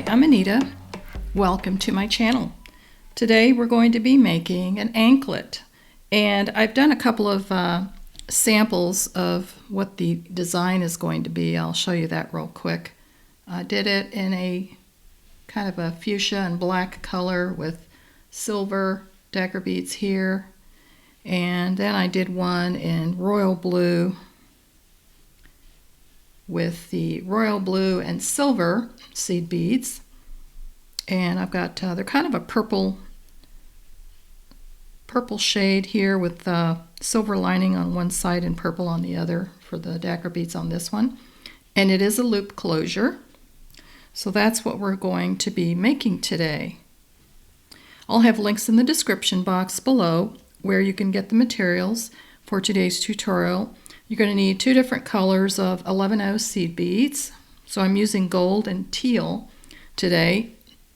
I'm Anita. Welcome to my channel. Today we're going to be making an anklet, and I've done a couple of samples of what the design is going to be. I'll show you that real quick. I did it in a kind of a fuchsia and black color with silver dagger beads here, and then I did one in royal blue with the royal blue and silver seed beads. And I've got, they're kind of a purple shade here with silver lining on one side and purple on the other for the dagger beads on this one. And it is a loop closure. So that's what we're going to be making today. I'll have links in the description box below where you can get the materials for today's tutorial. You're going to need two different colors of 11/0 seed beads. So I'm using gold and teal today.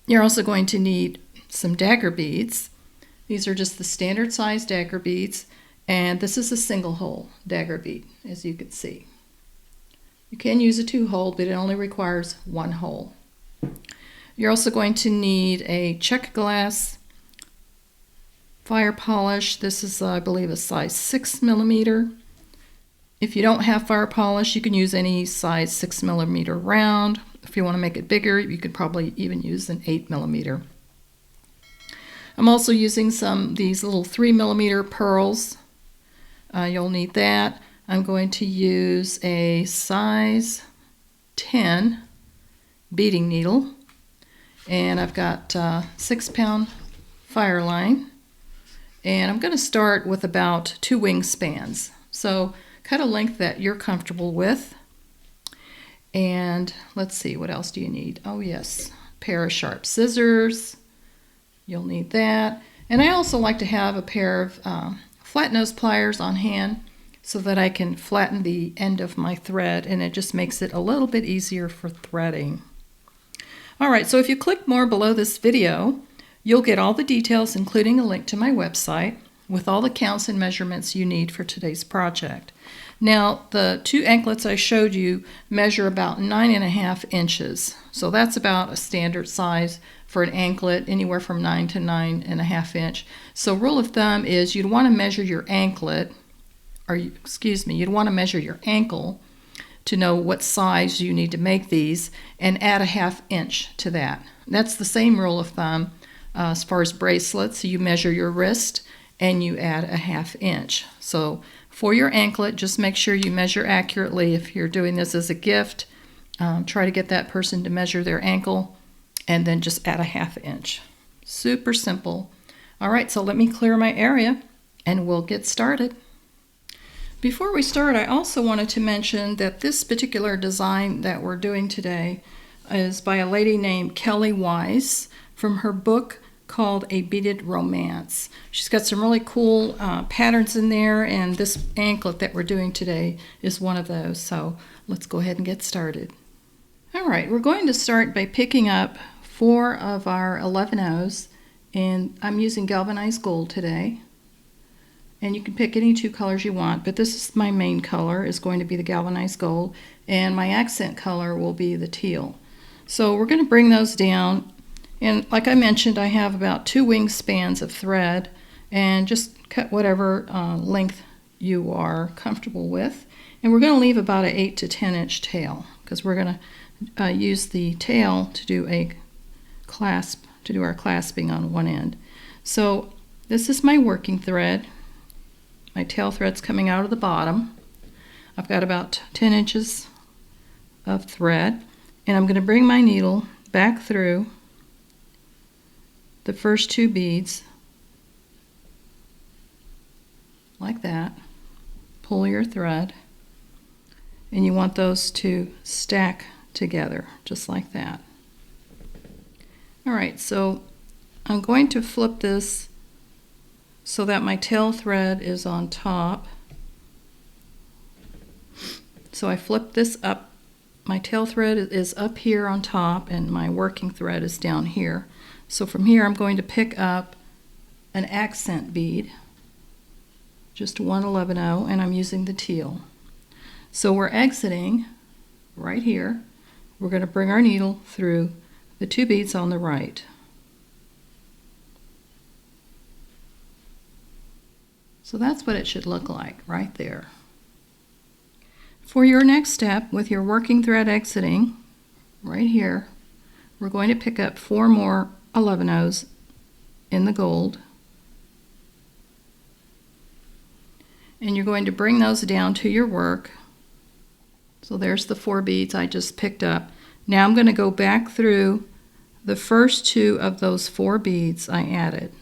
You're also going to need some dagger beads. These are just the standard size dagger beads, and this is a single hole dagger bead, as you can see. You can use a 2-hole, but it only requires 1 hole. You're also going to need a Czech glass fire polish. This is, I believe, a size 6mm. If you don't have fire polish, you can use any size 6mm round. If you want to make it bigger, you could probably even use an 8mm. I'm also using these little 3mm pearls. You'll need that. I'm going to use a size 10 beading needle, and I've got 6-pound fireline, and I'm going to start with about 2 wingspans. So cut a length that you're comfortable with. And let's see, what else do you need? Oh yes, a pair of sharp scissors. You'll need that. And I also like to have a pair of flat nose pliers on hand so that I can flatten the end of my thread, and it just makes it a little bit easier for threading. Alright, so if you click more below this video, you'll get all the details, including a link to my website with all the counts and measurements you need for today's project. Now, the 2 anklets I showed you measure about 9.5 inches. So that's about a standard size for an anklet, anywhere from 9 to 9.5 inch. So rule of thumb is you'd want to measure your anklet, you'd want to measure your ankle to know what size you need to make these, and add a 1/2 inch to that. That's the same rule of thumb as far as bracelets. You measure your wrist and you add a 1/2 inch. So for your anklet, just make sure you measure accurately. If you're doing this as a gift, try to get that person to measure their ankle and then just add a 1/2 inch. Super simple. All right, so let me clear my area and we'll get started. Before we start, I also wanted to mention that this particular design that we're doing today is by a lady named Kelly Wiese from her book called A Beaded Romance. She's got some really cool patterns in there, and this anklet that we're doing today is one of those. So let's go ahead and get started. All right, we're going to start by picking up 4 of our 11/0s, and I'm using galvanized gold today. And you can pick any 2 colors you want, but this is my main color, is going to be the galvanized gold, and my accent color will be the teal. So we're going to bring those down. And like I mentioned, I have about 2 wingspans of thread, and just cut whatever length you are comfortable with. And we're going to leave about an 8 to 10 inch tail, because we're going to use the tail to do a clasp, to do our clasping on one end. So this is my working thread. My tail thread's coming out of the bottom. I've got about 10 inches of thread, and I'm going to bring my needle back through the first 2 beads like that. Pull your thread, and you want those to stack together just like that. Alright, so I'm going to flip this so that my tail thread is on top. So I flip this up. My tail thread is up here on top, and my working thread is down here. So from here I'm going to pick up an accent bead, just 1 11/0, and I'm using the teal. So we're exiting right here. We're going to bring our needle through the 2 beads on the right. So that's what it should look like right there. For your next step, with your working thread exiting, right here, we're going to pick up 4 more 11/0s in the gold. And you're going to bring those down to your work. So there's the 4 beads I just picked up. Now I'm going to go back through the first 2 of those 4 beads I added.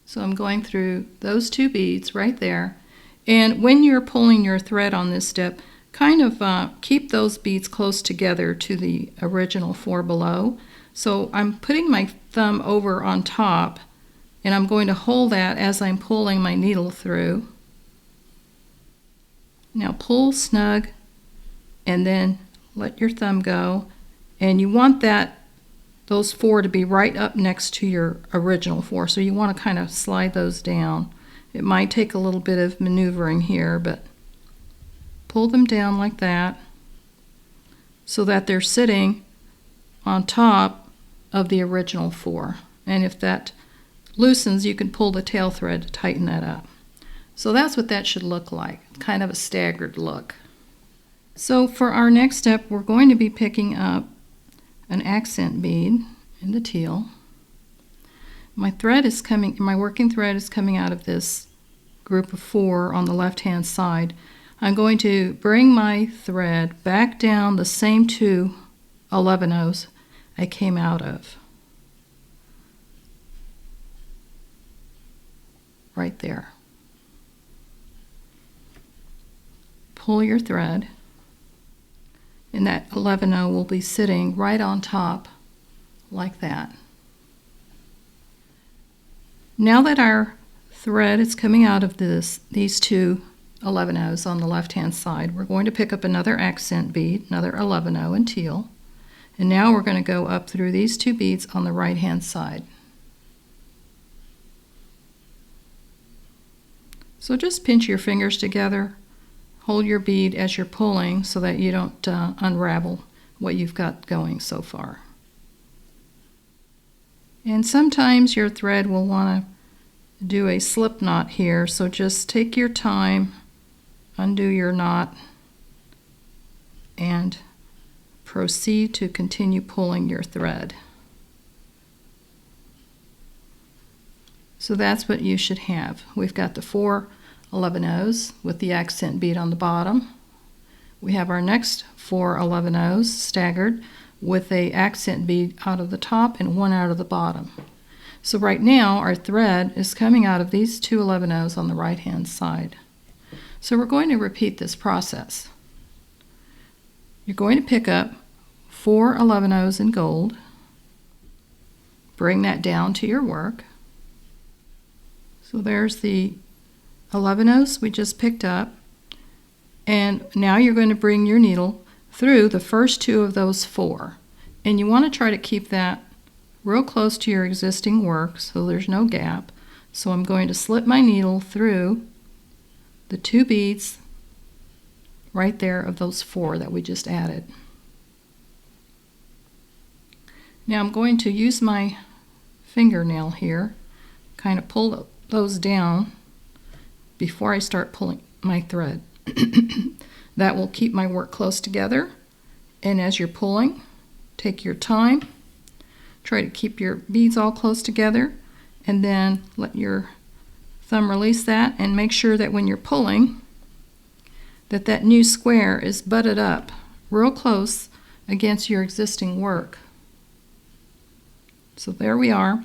So I'm going through those 2 beads right there. And when you're pulling your thread on this step, kind of keep those beads close together to the original 4 below. So I'm putting my thumb over on top, and I'm going to hold that as I'm pulling my needle through. Now pull snug, and then let your thumb go. And you want those 4 to be right up next to your original 4. So you want to kind of slide those down. It might take a little bit of maneuvering here, but pull them down like that so that they're sitting on top of the original 4. And if that loosens, you can pull the tail thread to tighten that up. So that's what that should look like, kind of a staggered look. So for our next step, we're going to be picking up an accent bead in the teal. My working thread is coming out of this group of 4 on the left-hand side. I'm going to bring my thread back down the same 2 11/0s I came out of. Right there. Pull your thread, and that 11/0 will be sitting right on top like that. Now that our thread is coming out of these 2 11/0s on the left-hand side, we're going to pick up another accent bead, another 11/0 in teal, and now we're going to go up through these 2 beads on the right-hand side. So just pinch your fingers together, hold your bead as you're pulling so that you don't unravel what you've got going so far. And sometimes your thread will want to do a slip knot here, so just take your time, undo your knot, and proceed to continue pulling your thread. So that's what you should have. We've got the 4 11/0s with the accent bead on the bottom. We have our next 4 11/0s staggered with a accent bead out of the top and 1 out of the bottom. So right now our thread is coming out of these 2 11/0s on the right-hand side. So we're going to repeat this process. You're going to pick up 4 11/0s in gold, bring that down to your work. So there's the 11/0s we just picked up, and now you're going to bring your needle through the first 2 of those 4, and you want to try to keep that real close to your existing work so there's no gap. So I'm going to slip my needle through the 2 beads right there of those 4 that we just added. Now I'm going to use my fingernail here, kind of pull those down before I start pulling my thread. That will keep my work close together, and as you're pulling, take your time, try to keep your beads all close together, and then let your thumb release that, and make sure that when you're pulling that new square is butted up real close against your existing work. So there we are.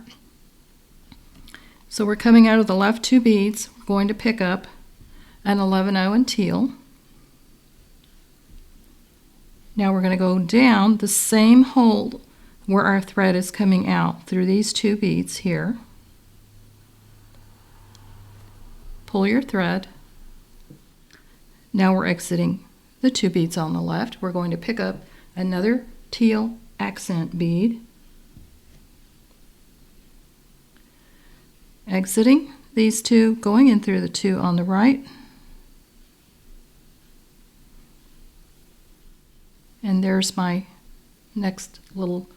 So we're coming out of the left 2 beads. We're going to pick up an 11/0 in teal. Now we're going to go down the same hole where our thread is coming out through these 2 beads here. Pull your thread. Now we're exiting the 2 beads on the left. We're going to pick up another teal accent bead. Exiting these 2, going in through the 2 on the right. And there's my next little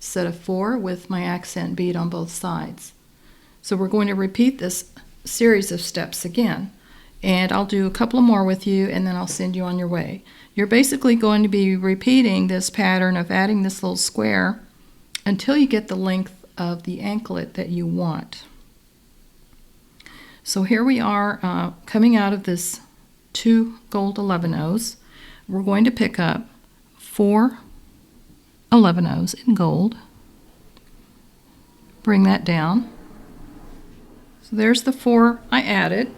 set of 4 with my accent bead on both sides. So we're going to repeat this series of steps again, and I'll do a couple more with you and then I'll send you on your way. You're basically going to be repeating this pattern of adding this little square until you get the length of the anklet that you want. So here we are coming out of this 2 gold 11-ohs. We're going to pick up 4 11-ohs in gold. Bring that down. So there's the 4 I added.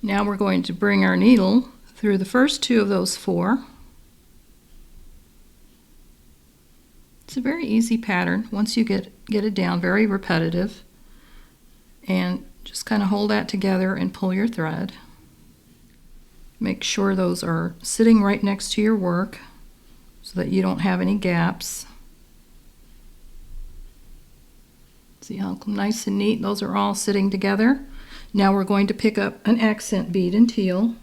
Now we're going to bring our needle through the first 2 of those 4. It's a very easy pattern once you get it down, very repetitive. And just kind of hold that together and pull your thread. Make sure those are sitting right next to your work so that you don't have any gaps. See how nice and neat those are all sitting together? Now we're going to pick up an accent bead in teal.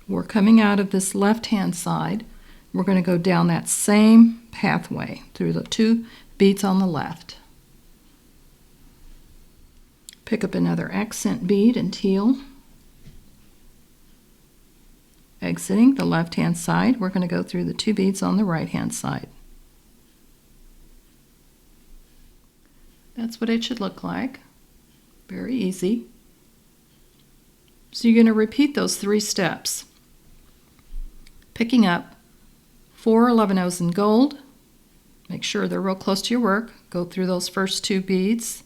We're coming out of this left-hand side. We're going to go down that same pathway through the 2 beads on the left. Pick up another accent bead in teal. Exiting the left-hand side, we're going to go through the 2 beads on the right-hand side. That's what it should look like. Very easy. So you're going to repeat those 3 steps. Picking up 4 11-ohs in gold. Make sure they're real close to your work. Go through those first 2 beads.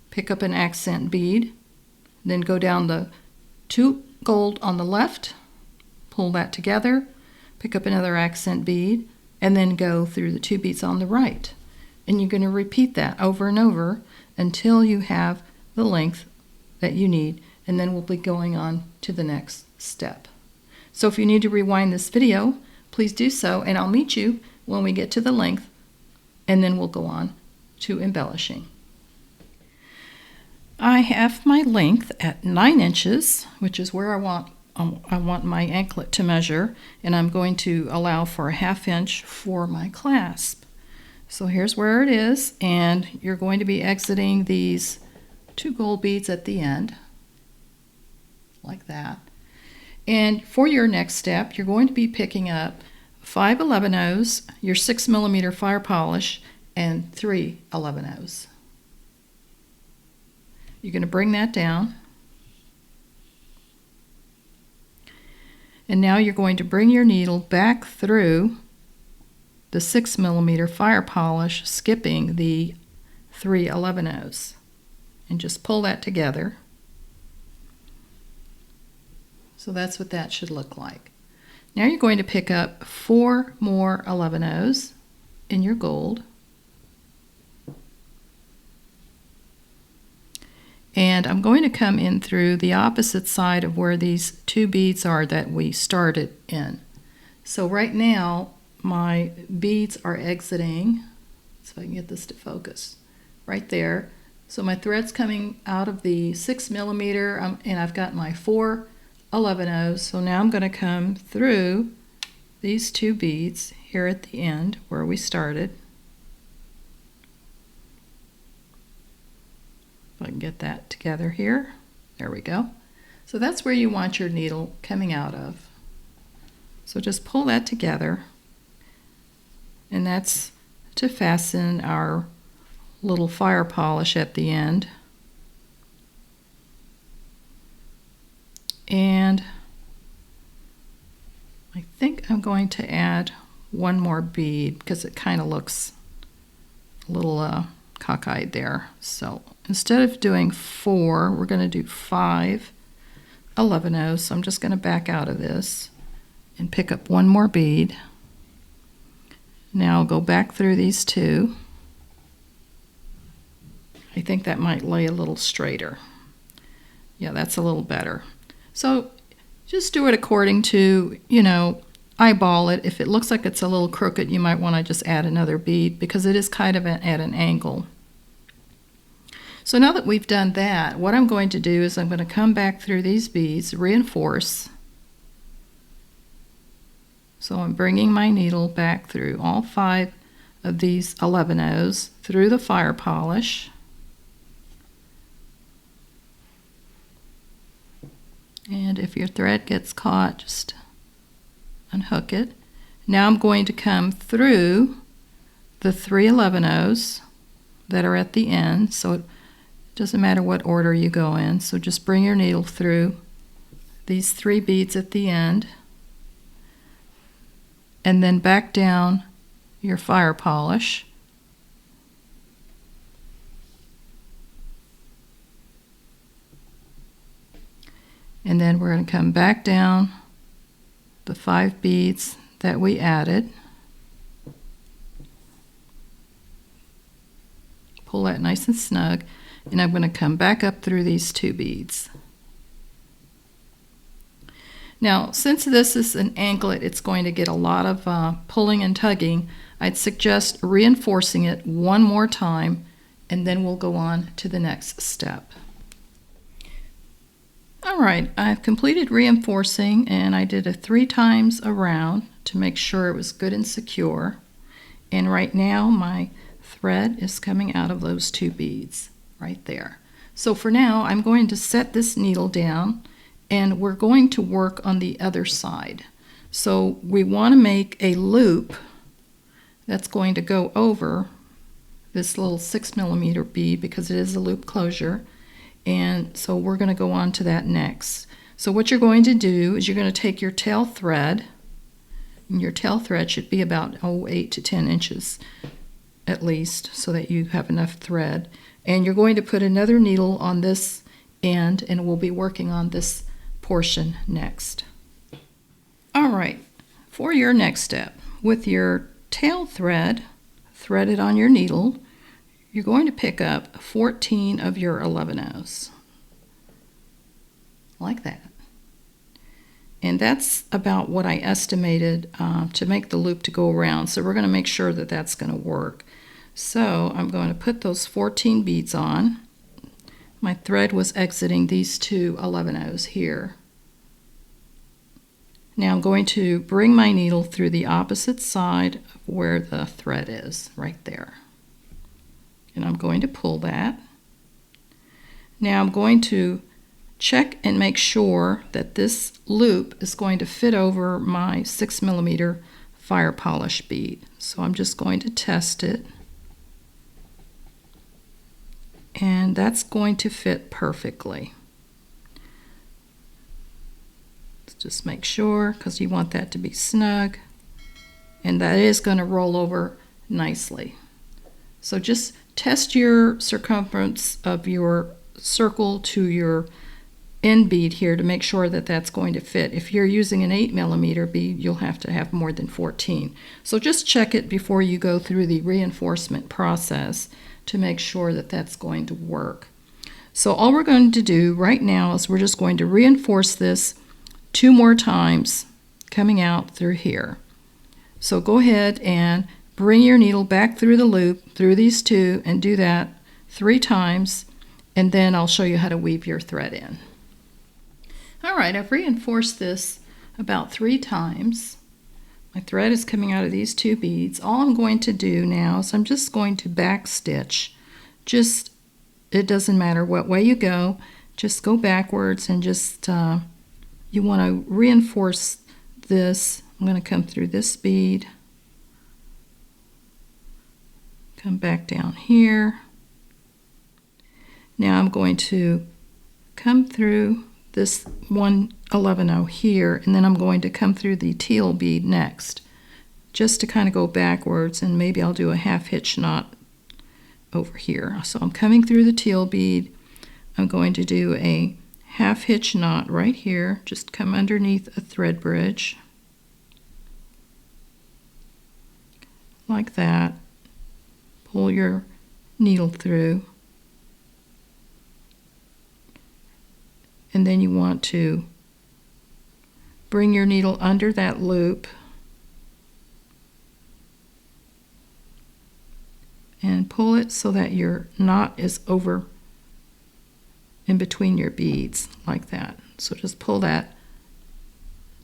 Pick up an accent bead. Then go down the 2 gold on the left. Pull that together. Pick up another accent bead. And then go through the 2 beads on the right. And you're going to repeat that over and over until you have the length that you need, and then we'll be going on to the next step. So if you need to rewind this video, please do so, and I'll meet you when we get to the length, and then we'll go on to embellishing. I have my length at 9 inches, which is where I want my anklet to measure, and I'm going to allow for a 1/2 inch for my clasp. So here's where it is, and you're going to be exiting these 2 gold beads at the end, like that. And for your next step, you're going to be picking up 5 11-ohs, your 6mm fire polish, and 3 11-ohs. You're going to bring that down. And now you're going to bring your needle back through the 6mm fire polish, skipping the 3 11-ohs, and just pull that together. So that's what that should look like. Now you're going to pick up 4 more 11-ohs in your gold, and I'm going to come in through the opposite side of where these 2 beads are that we started in. So right now my beads are exiting, so if I can get this to focus, right there. So my thread's coming out of the 6mm, and I've got my 4 11-ohs. So now I'm going to come through these 2 beads here at the end where we started. If I can get that together here. There we go. So that's where you want your needle coming out of. So just pull that together. And that's to fasten our little fire polish at the end. And I think I'm going to add 1 more bead because it kind of looks a little cockeyed there. So instead of doing 4, we're going to do 5 11-ohs. So I'm just going to back out of this and pick up 1 more bead. Now I'll go back through these 2. I think that might lay a little straighter. Yeah, that's a little better. So just do it according to, eyeball it. If it looks like it's a little crooked, you might want to just add another bead because it is kind of at an angle. So now that we've done that, what I'm going to do is I'm going to come back through these beads, reinforce, So I'm bringing my needle back through all 5 of these 11-ohs through the fire polish. And if your thread gets caught, just unhook it. Now I'm going to come through the 3 11-ohs that are at the end, so it doesn't matter what order you go in. So just bring your needle through these 3 beads at the end, and then back down your fire polish. And then we're going to come back down the 5 beads that we added. Pull that nice and snug, and I'm going to come back up through these 2 beads. Now, since this is an anklet, it's going to get a lot of pulling and tugging. I'd suggest reinforcing it one more time, and then we'll go on to the next step. All right, I've completed reinforcing, and I did it 3 times around to make sure it was good and secure. And right now my thread is coming out of those 2 beads right there. So for now, I'm going to set this needle down, and we're going to work on the other side. So we want to make a loop that's going to go over this little 6mm bead because it is a loop closure. And so we're going to go on to that next. So what you're going to do is you're going to take your tail thread, and your tail thread should be about 8 to 10 inches at least, so that you have enough thread. And you're going to put another needle on this end, and we'll be working on this portion next. All right, for your next step, with your tail thread threaded on your needle, you're going to pick up 14 of your 11-ohs, like that. And that's about what I estimated to make the loop to go around. So we're going to make sure that that's going to work. So I'm going to put those 14 beads on. My thread was exiting these 2 11-ohs here. Now I'm going to bring my needle through the opposite side of where the thread is, right there. And I'm going to pull that. Now I'm going to check and make sure that this loop is going to fit over my 6mm fire polish bead. So I'm just going to test it. And that's going to fit perfectly. Let's just make sure, because you want that to be snug. And that is going to roll over nicely. So just test your circumference of your circle to your end bead here to make sure that that's going to fit. If you're using an 8mm bead, you'll have to have more than 14. So just check it before you go through the reinforcement process to make sure that that's going to work. So all we're going to do right now is we're just going to reinforce this 2 more times coming out through here. So go ahead and bring your needle back through the loop, through these 2, and do that 3 times, and then I'll show you how to weave your thread in. All right, I've reinforced this about 3 times. My thread is coming out of these 2 beads. All I'm going to do now is I'm just going to back stitch. It doesn't matter what way you go, just go backwards and just, you want to reinforce this. I'm going to come through this bead, come back down here. Now I'm going to come through this 1 11-oh here, and then I'm going to come through the teal bead next, just to kind of go backwards, and maybe I'll do a half hitch knot over here. So I'm coming through the teal bead. I'm going to do a half hitch knot right here, just come underneath a thread bridge like that. Pull your needle through, and then you want to bring your needle under that loop and pull it so that your knot is over in between your beads like that. So just pull that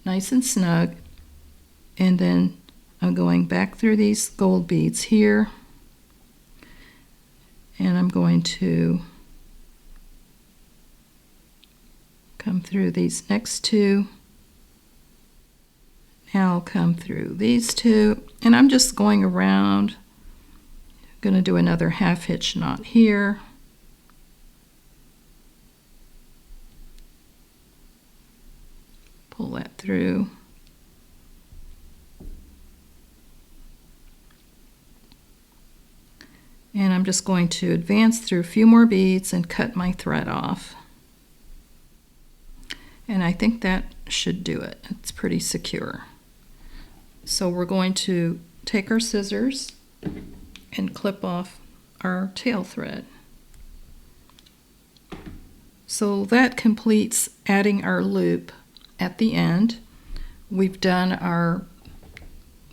nice and snug, And then I'm going back through these gold beads here, and I'm going to come through these next two. Now I'll come through these two, and I'm just going around. I'm going to do another half hitch knot here. Pull that through. And I'm just going to advance through a few more beads and cut my thread off. And I think that should do it. It's pretty secure. So we're going to take our scissors and clip off our tail thread. So that completes adding our loop at the end. We've done our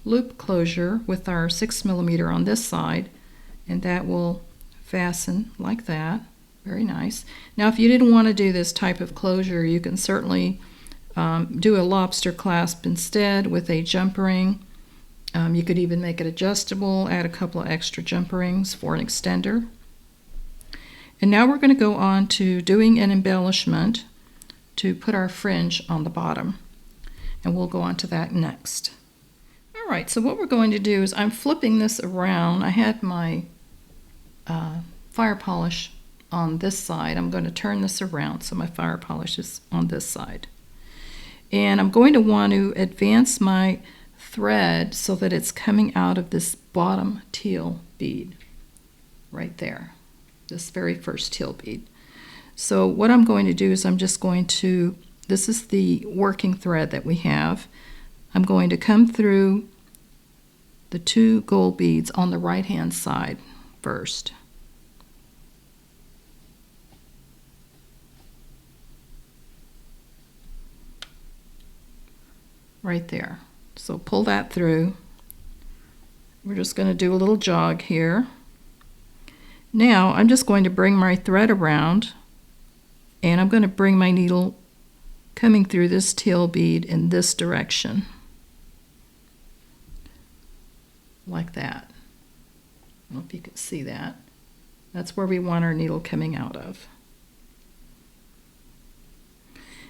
loop closure with our 6mm on this side, and that will fasten like that. Very nice. Now, if you didn't want to do this type of closure, you can certainly do a lobster clasp instead with a jump ring. You could even make it adjustable, add a couple of extra jump rings for an extender. And now we're going to go on to doing an embellishment to put our fringe on the bottom. And we'll go on to that next. All right, so what we're going to do is I'm flipping this around. I had my fire polish on this side. I'm going to turn this around so my fire polish is on this side. And I'm going to want to advance my thread so that it's coming out of this bottom teal bead right there, this very first teal bead. So what I'm going to do is I'm just going to, this is the working thread that we have. I'm going to come through the two gold beads on the right hand side first. Right there. So pull that through. We're just going to do a little jog here. Now I'm just going to bring my thread around, and I'm going to bring my needle coming through this teal bead in this direction. Like that. I don't know if you can see that. That's where we want our needle coming out of.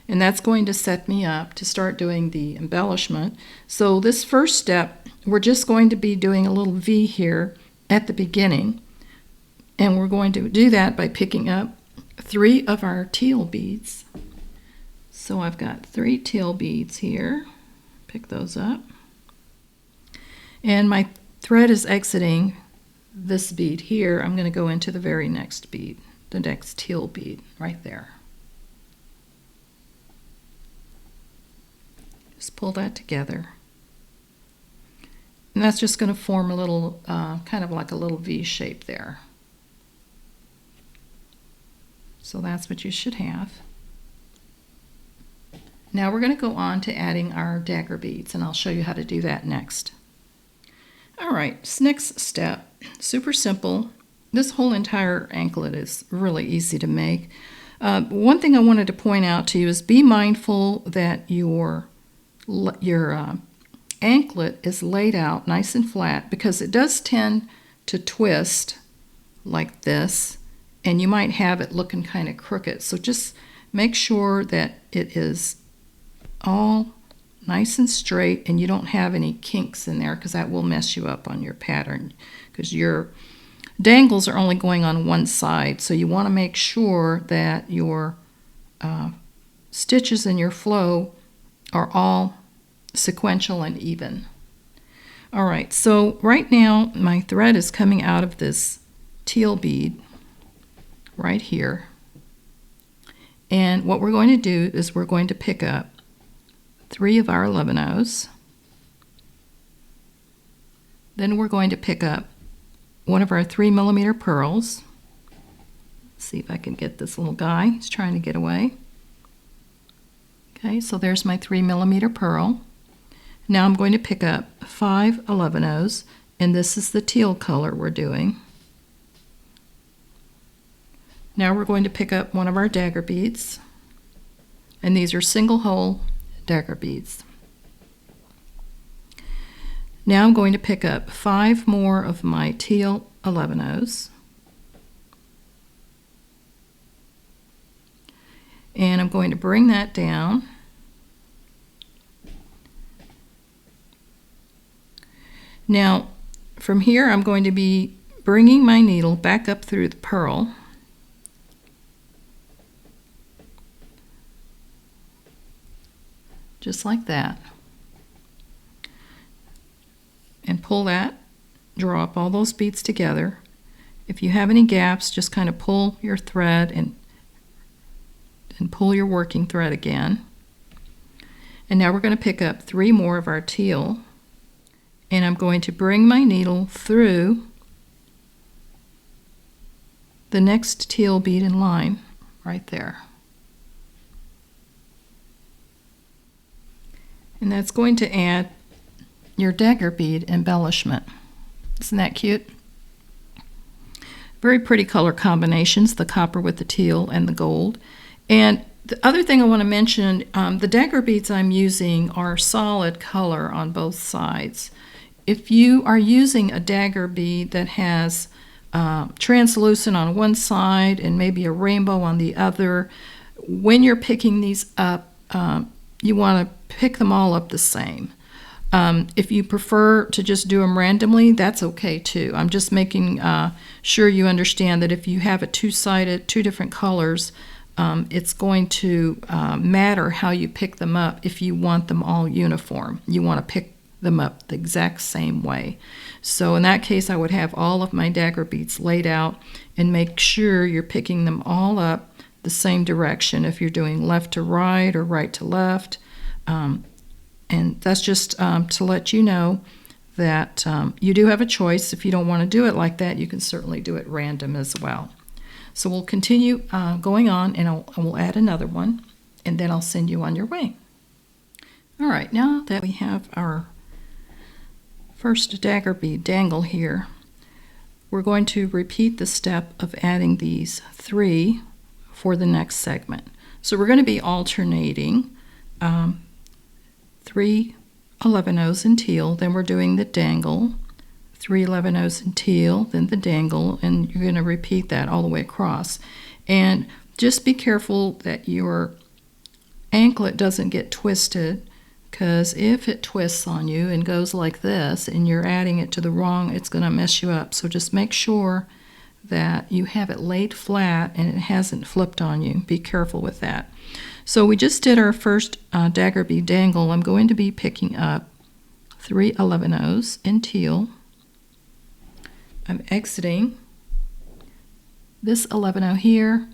And that's going to set me up to start doing the embellishment. So this first step, we're just going to be doing a little V here at the beginning. And we're going to do that by picking up 3 of our teal beads. So I've got 3 teal beads here. Pick those up. And my thread is exiting this bead here. I'm going to go into the very next bead, the next teal bead right there. Just pull that together. And that's just going to form a little, kind of like a little V shape there. So that's what you should have. Now we're going to go on to adding our dagger beads, and I'll show you how to do that next. All right, this next step, super simple. This whole entire anklet is really easy to make. One thing I wanted to point out to you is be mindful that your anklet is laid out nice and flat, because it does tend to twist like this, and you might have it looking kind of crooked. So just make sure that it is all nice and straight and you don't have any kinks in there, because that will mess you up on your pattern, because your dangles are only going on one side. So you want to make sure that your stitches in your flow are all sequential and even. All right, so right now my thread is coming out of this teal bead right here. And what we're going to do is we're going to pick up 3 of our 11-ohs. Then we're going to pick up one of our 3mm pearls. Let's see if I can get this little guy. He's trying to get away. Okay, so there's my 3mm pearl. Now I'm going to pick up 5 11-ohs, and this is the teal color we're doing. Now we're going to pick up one of our dagger beads, and these are single hole dagger beads. Now I'm going to pick up 5 more of my teal 11-ohs. And I'm going to bring that down. Now, from here I'm going to be bringing my needle back up through the pearl. Just like that. And pull that, draw up all those beads together. If you have any gaps, just kind of pull your thread and pull your working thread again. And now we're going to pick up 3 more of our teal, and I'm going to bring my needle through the next teal bead in line right there. And that's going to add your dagger bead embellishment. Isn't that cute? Very pretty color combinations, the copper with the teal and the gold. And the other thing I want to mention, the dagger beads I'm using are solid color on both sides. If you are using a dagger bead that has translucent on one side and maybe a rainbow on the other, when you're picking these up, you want to pick them all up the same. If you prefer to just do them randomly, that's okay too. I'm just making sure you understand that if you have a two-sided, 2 different colors, it's going to matter how you pick them up if you want them all uniform. You want to pick them up the exact same way. So in that case, I would have all of my dagger beads laid out and make sure you're picking them all up the same direction if you're doing left to right or right to left. And that's just to let you know that you do have a choice. If you don't want to do it like that, you can certainly do it random as well. So we'll continue going on, and we'll add another one, and then I'll send you on your way. All right, now that we have our first dagger bead dangle here, we're going to repeat the step of adding these 3 for the next segment. So we're going to be alternating 3 11-ohs in teal, then we're doing the dangle, 3 11-ohs in teal, then the dangle, and you're going to repeat that all the way across. And just be careful that your anklet doesn't get twisted, because if it twists on you and goes like this and you're adding it to the wrong, it's going to mess you up. So just make sure that you have it laid flat and it hasn't flipped on you. Be careful with that. So we just did our first dagger bead dangle. I'm going to be picking up 3 11-ohs in teal. I'm exiting this 11-oh here,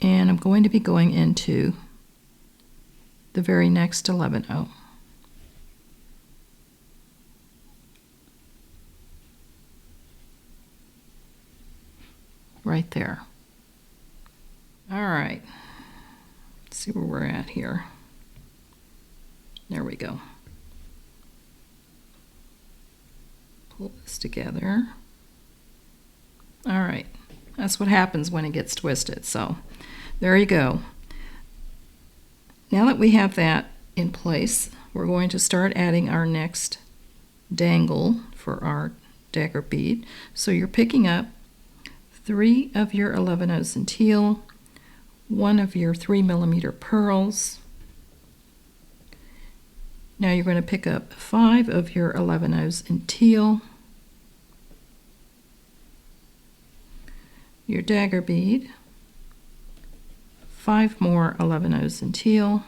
and I'm going to be going into the very next 11-oh. Right there. All right. Let's see where we're at here. There we go. Pull this together. All right. That's what happens when it gets twisted. So there you go. Now that we have that in place, we're going to start adding our next dangle for our dagger bead. So you're picking up 3 of your 11-ohs in teal, 1 of your 3mm pearls. Now you're going to pick up 5 of your 11-ohs in teal, your dagger bead, 5 more 11-ohs in teal,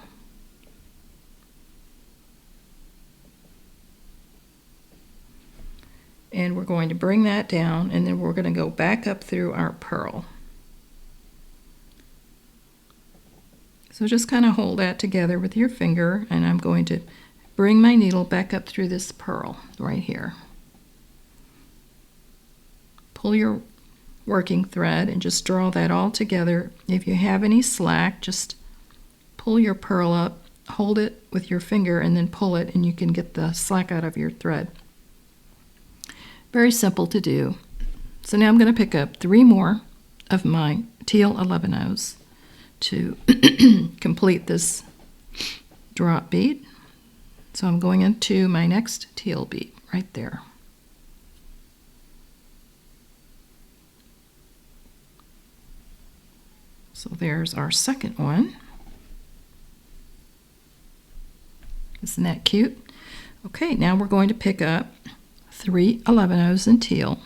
and we're going to bring that down, and then we're going to go back up through our pearl. So just kind of hold that together with your finger, and I'm going to bring my needle back up through this pearl right here. Pull your working thread and just draw that all together. If you have any slack, just pull your pearl up, hold it with your finger, and then pull it, and you can get the slack out of your thread. Very simple to do. So now I'm going to pick up 3 more of my teal 11-ohs to complete this drop bead. So I'm going into my next teal bead. right there. So there's our second one. Isn't that cute? Okay, now we're going to pick up 3 11/0s in teal.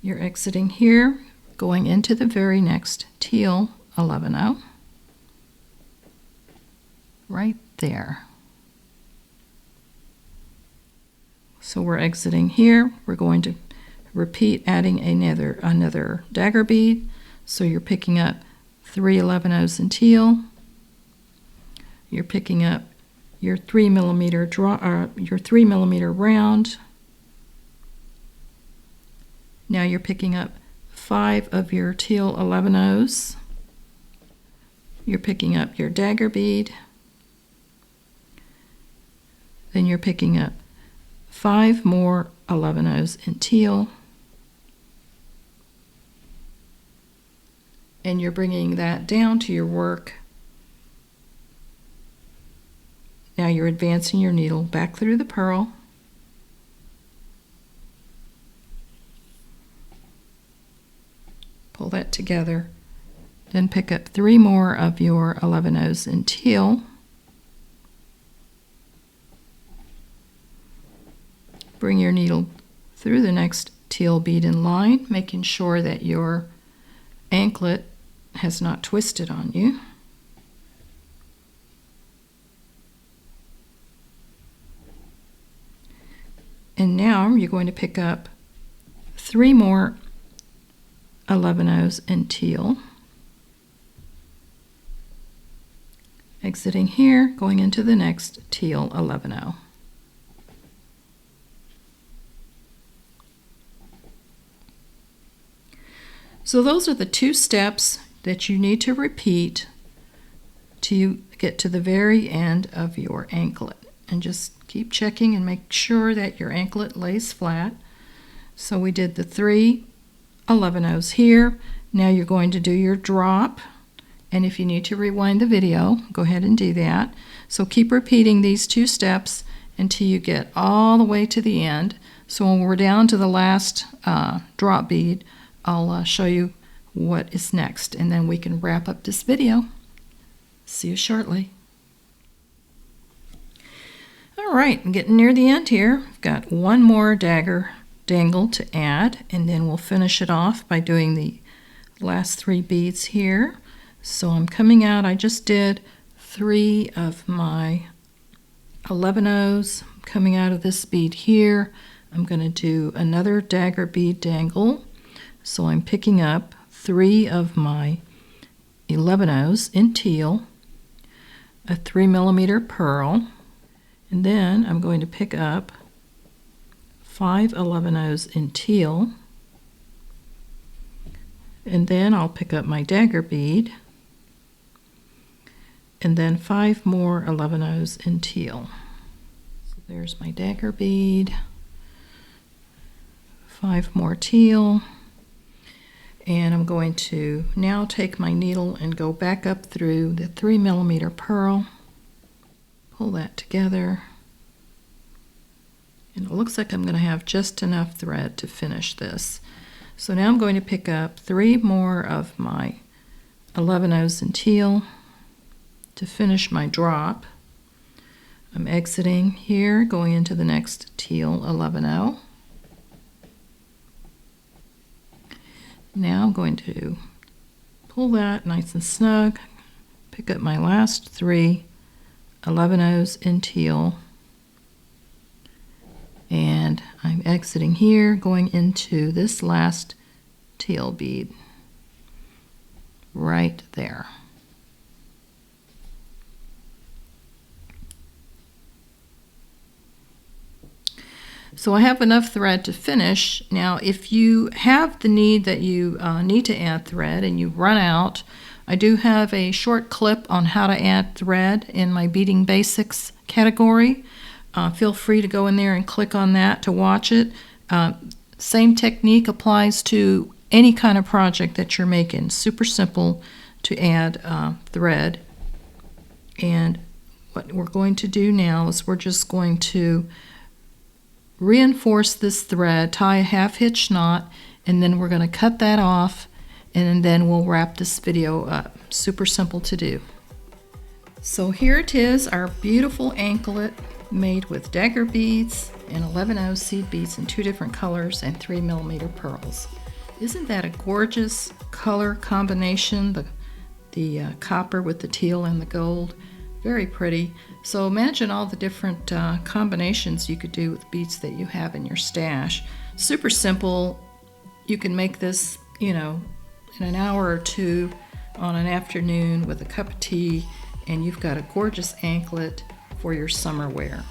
You're exiting here, going into the very next teal 11/0, right there. So we're exiting here. We're going to repeat adding another dagger bead. So you're picking up 3 11/0s in teal. You're picking up your 3mm your 3mm round. Now you're picking up 5 of your teal 11/0s. You're picking up your dagger bead. Then you're picking up 5 more 11/0s in teal. And you're bringing that down to your work. Now you're advancing your needle back through the purl. Pull that together. Then pick up 3 more of your 11/0s in teal. Bring your needle through the next teal bead in line, making sure that your anklet has not twisted on you. And now you're going to pick up 3 more 11/0s in teal. Exiting here, going into the next teal 11/0. So those are the 2 steps that you need to repeat to get to the very end of your anklet. And just keep checking and make sure that your anklet lays flat. So we did the 3 11/0s here. Now you're going to do your drop. And if you need to rewind the video, go ahead and do that. So keep repeating these 2 steps until you get all the way to the end. So when we're down to the last drop bead, I'll show you what is next, and then we can wrap up this video. See you shortly. All right, I'm getting near the end here. I've got 1 more dagger dangle to add, and then we'll finish it off by doing the last 3 beads here. So I'm coming out, I just did 3 of my 11/0s. Coming out of this bead here, I'm going to do another dagger bead dangle. So I'm picking up 3 of my 11/0s in teal, a 3mm pearl, and then I'm going to pick up 5 11/0s in teal, and then I'll pick up my dagger bead, and then 5 more 11/0s in teal. So there's my dagger bead, 5 more teal, and I'm going to now take my needle and go back up through the 3mm pearl, pull that together, and it looks like I'm going to have just enough thread to finish this. So now I'm going to pick up 3 more of my 11/0s in teal to finish my drop. I'm exiting here, going into the next teal 11/0. Now I'm going to pull that nice and snug, pick up my last 3 11/0s in teal, and I'm exiting here, going into this last teal bead right there. So I have enough thread to finish. Now, if you have the need that you need to add thread and you run out, I do have a short clip on how to add thread in my Beading Basics category. Feel free to go in there and click on that to watch it. Same technique applies to any kind of project that you're making. Super simple to add thread And what we're going to do now is we're just going to reinforce this thread, tie a half hitch knot, and then we're going to cut that off, and then we'll wrap this video up. Super simple to do. So here it is, our beautiful anklet made with dagger beads and 11/0 seed beads in 2 different colors and 3mm pearls. Isn't that a gorgeous color combination? The copper with the teal and the gold. Very pretty. So imagine all the different combinations you could do with beads that you have in your stash. Super simple. You can make this, in an hour or 2 on an afternoon with a cup of tea, and you've got a gorgeous anklet for your summer wear.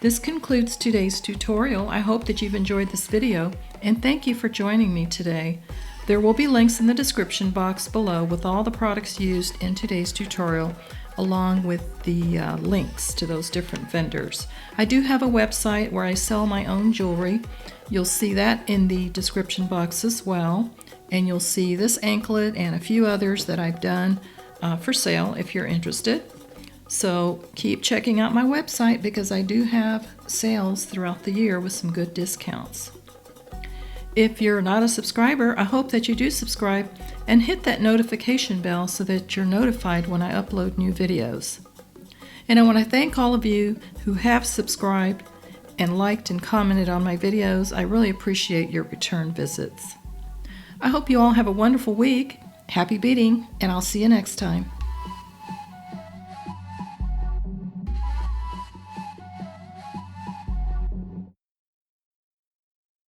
This concludes today's tutorial. I hope that you've enjoyed this video, and thank you for joining me today. There will be links in the description box below with all the products used in today's tutorial, along with the links to those different vendors. I do have a website where I sell my own jewelry. You'll see that in the description box as well, and you'll see this anklet and a few others that I've done for sale if you're interested. So keep checking out my website because I do have sales throughout the year with some good discounts. If you're not a subscriber, I hope that you do subscribe and hit that notification bell so that you're notified when I upload new videos. And I want to thank all of you who have subscribed and liked and commented on my videos. I really appreciate your return visits. I hope you all have a wonderful week. Happy beading, and I'll see you next time.